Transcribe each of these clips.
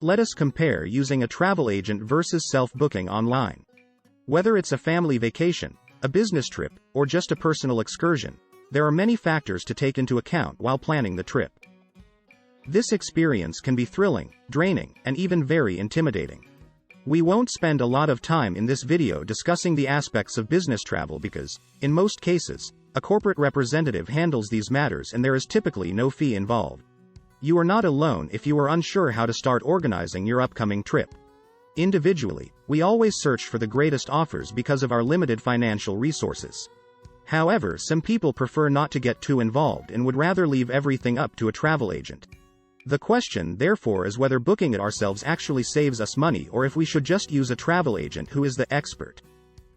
Let us compare using a travel agent versus self-booking online. Whether it's a family vacation, a business trip, or just a personal excursion, there are many factors to take into account while planning the trip. This experience can be thrilling, draining, and even very intimidating. We won't spend a lot of time in this video discussing the aspects of business travel because, in most cases, a corporate representative handles these matters and there is typically no fee involved. You are not alone if you are unsure how to start organizing your upcoming trip. Individually, we always search for the greatest offers because of our limited financial resources. However, some people prefer not to get too involved and would rather leave everything up to a travel agent. The question, therefore, is whether booking it ourselves actually saves us money or if we should just use a travel agent who is the expert.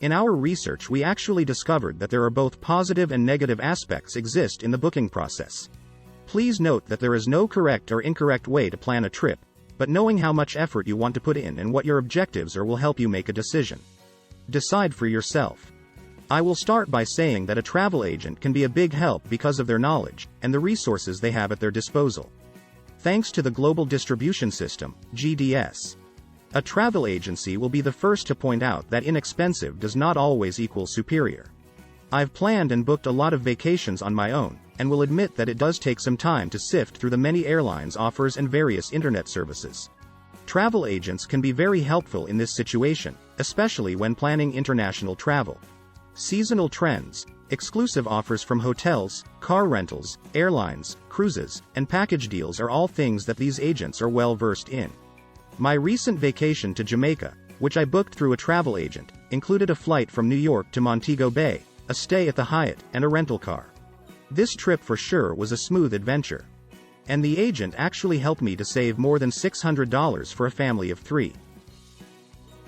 In our research, we actually discovered that there are both positive and negative aspects exist in the booking process. Please note that there is no correct or incorrect way to plan a trip, but knowing how much effort you want to put in and what your objectives are will help you make a decision. Decide for yourself. I will start by saying that a travel agent can be a big help because of their knowledge and the resources they have at their disposal. Thanks to the Global Distribution System, GDS. A travel agency will be the first to point out that inexpensive does not always equal superior. I've planned and booked a lot of vacations on my own, and will admit that it does take some time to sift through the many airlines offers and various internet services. Travel agents can be very helpful in this situation, especially when planning international travel. Seasonal trends, exclusive offers from hotels, car rentals, airlines, cruises, and package deals are all things that these agents are well versed in. My recent vacation to Jamaica, which I booked through a travel agent, included a flight from New York to Montego Bay, a stay at the Hyatt, and a rental car. This trip for sure was a smooth adventure. And the agent actually helped me to save more than $600 for a family of 3.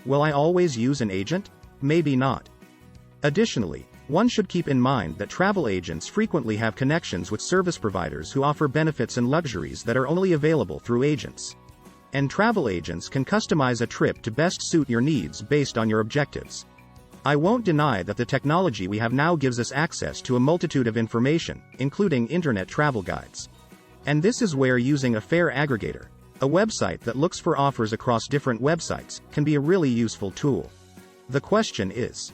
Will I always use an agent? Maybe not. Additionally, one should keep in mind that travel agents frequently have connections with service providers who offer benefits and luxuries that are only available through agents. And travel agents can customize a trip to best suit your needs based on your objectives. I won't deny that the technology we have now gives us access to a multitude of information, including internet travel guides. And this is where using a fare aggregator, a website that looks for offers across different websites, can be a really useful tool. The question is,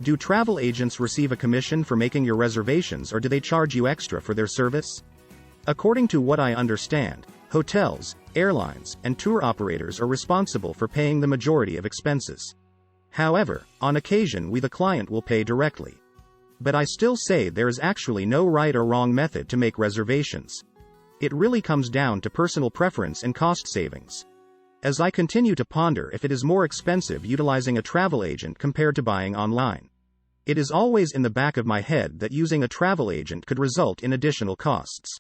do travel agents receive a commission for making your reservations or do they charge you extra for their service? According to what I understand, hotels, airlines, and tour operators are responsible for paying the majority of expenses. However, on occasion the client will pay directly. But I still say there is actually no right or wrong method to make reservations. It really comes down to personal preference and cost savings. As I continue to ponder if it is more expensive utilizing a travel agent compared to buying online, it is always in the back of my head that using a travel agent could result in additional costs.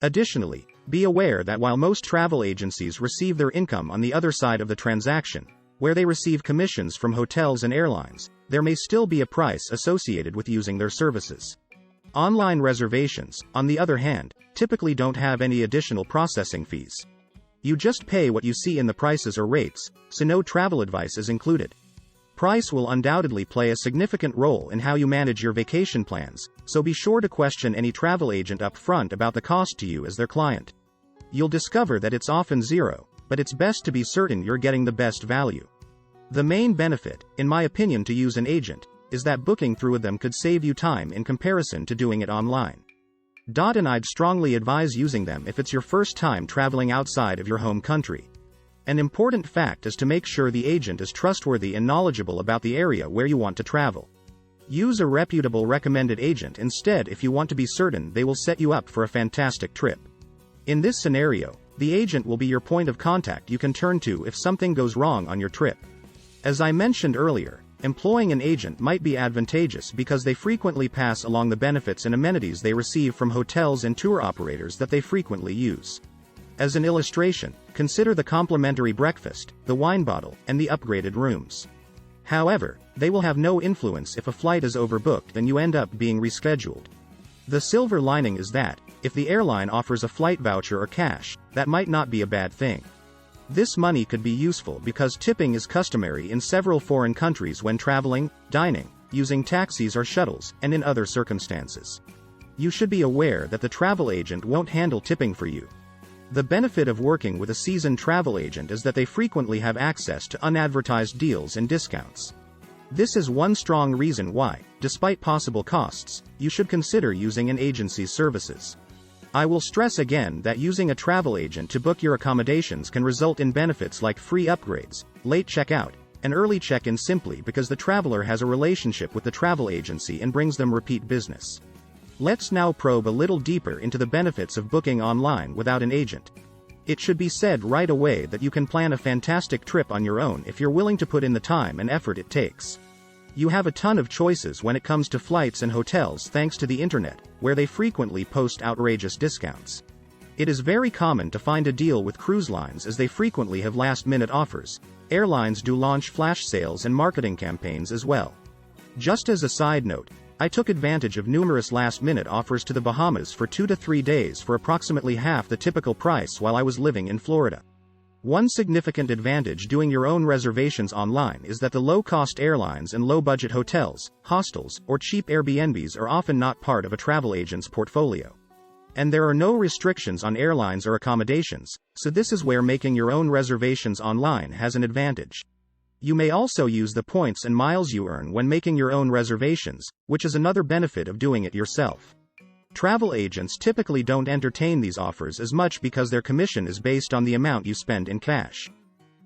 Additionally, be aware that while most travel agencies receive their income on the other side of the transaction, where they receive commissions from hotels and airlines, there may still be a price associated with using their services. Online reservations, on the other hand, typically don't have any additional processing fees. You just pay what you see in the prices or rates, so no travel advice is included. Price will undoubtedly play a significant role in how you manage your vacation plans, so be sure to question any travel agent up front about the cost to you as their client. You'll discover that it's often zero, but it's best to be certain you're getting the best value. The main benefit, in my opinion, to use an agent, is that booking through them could save you time in comparison to doing it online. And I'd strongly advise using them if it's your first time traveling outside of your home country. An important fact is to make sure the agent is trustworthy and knowledgeable about the area where you want to travel. Use a reputable recommended agent instead if you want to be certain they will set you up for a fantastic trip. In this scenario, the agent will be your point of contact you can turn to if something goes wrong on your trip. As I mentioned earlier, employing an agent might be advantageous because they frequently pass along the benefits and amenities they receive from hotels and tour operators that they frequently use. As an illustration, consider the complimentary breakfast, the wine bottle, and the upgraded rooms. However, they will have no influence if a flight is overbooked and you end up being rescheduled. The silver lining is that, if the airline offers a flight voucher or cash, that might not be a bad thing. This money could be useful because tipping is customary in several foreign countries when traveling, dining, using taxis or shuttles, and in other circumstances. You should be aware that the travel agent won't handle tipping for you. The benefit of working with a seasoned travel agent is that they frequently have access to unadvertised deals and discounts. This is one strong reason why, despite possible costs, you should consider using an agency's services. I will stress again that using a travel agent to book your accommodations can result in benefits like free upgrades, late checkout, and early check-in simply because the traveler has a relationship with the travel agency and brings them repeat business. Let's now probe a little deeper into the benefits of booking online without an agent. It should be said right away that you can plan a fantastic trip on your own if you're willing to put in the time and effort it takes. You have a ton of choices when it comes to flights and hotels thanks to the internet, where they frequently post outrageous discounts. It is very common to find a deal with cruise lines as they frequently have last-minute offers. Airlines do launch flash sales and marketing campaigns as well. Just as a side note, I took advantage of numerous last-minute offers to the Bahamas for 2 to 3 days for approximately half the typical price while I was living in Florida. One significant advantage doing your own reservations online is that the low-cost airlines and low-budget hotels, hostels, or cheap Airbnbs are often not part of a travel agent's portfolio. And there are no restrictions on airlines or accommodations, so this is where making your own reservations online has an advantage. You may also use the points and miles you earn when making your own reservations, which is another benefit of doing it yourself. Travel agents typically don't entertain these offers as much because their commission is based on the amount you spend in cash.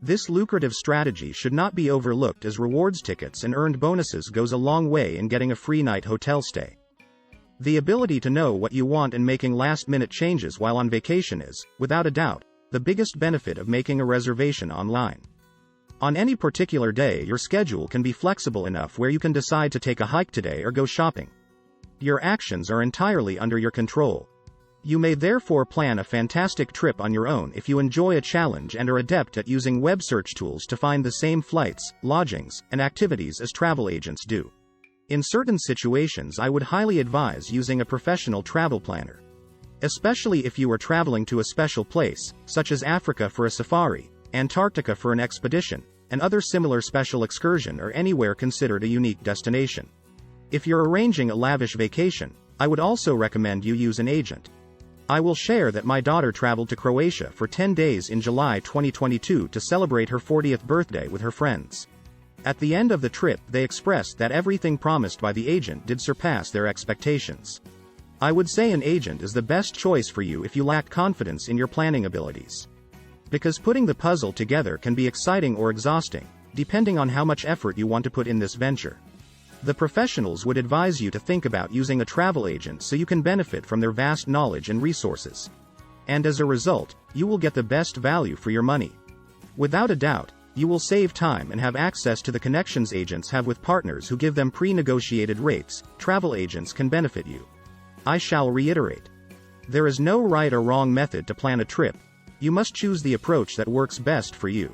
This lucrative strategy should not be overlooked as rewards tickets and earned bonuses goes a long way in getting a free night hotel stay. The ability to know what you want and making last-minute changes while on vacation is, without a doubt, the biggest benefit of making a reservation online. On any particular day, your schedule can be flexible enough where you can decide to take a hike today or go shopping. Your actions are entirely under your control. You may therefore plan a fantastic trip on your own if you enjoy a challenge and are adept at using web search tools to find the same flights, lodgings, and activities as travel agents do. In certain situations, I would highly advise using a professional travel planner. Especially if you are traveling to a special place, such as Africa for a safari, Antarctica for an expedition, and other similar special excursion or anywhere considered a unique destination. If you're arranging a lavish vacation, I would also recommend you use an agent. I will share that my daughter traveled to Croatia for 10 days in July 2022 to celebrate her 40th birthday with her friends. At the end of the trip, they expressed that everything promised by the agent did surpass their expectations. I would say an agent is the best choice for you if you lack confidence in your planning abilities. Because putting the puzzle together can be exciting or exhausting, depending on how much effort you want to put in this venture. The professionals would advise you to think about using a travel agent so you can benefit from their vast knowledge and resources. And as a result, you will get the best value for your money. Without a doubt, you will save time and have access to the connections agents have with partners who give them pre-negotiated rates. Travel agents can benefit you. I shall reiterate. There is no right or wrong method to plan a trip. You must choose the approach that works best for you.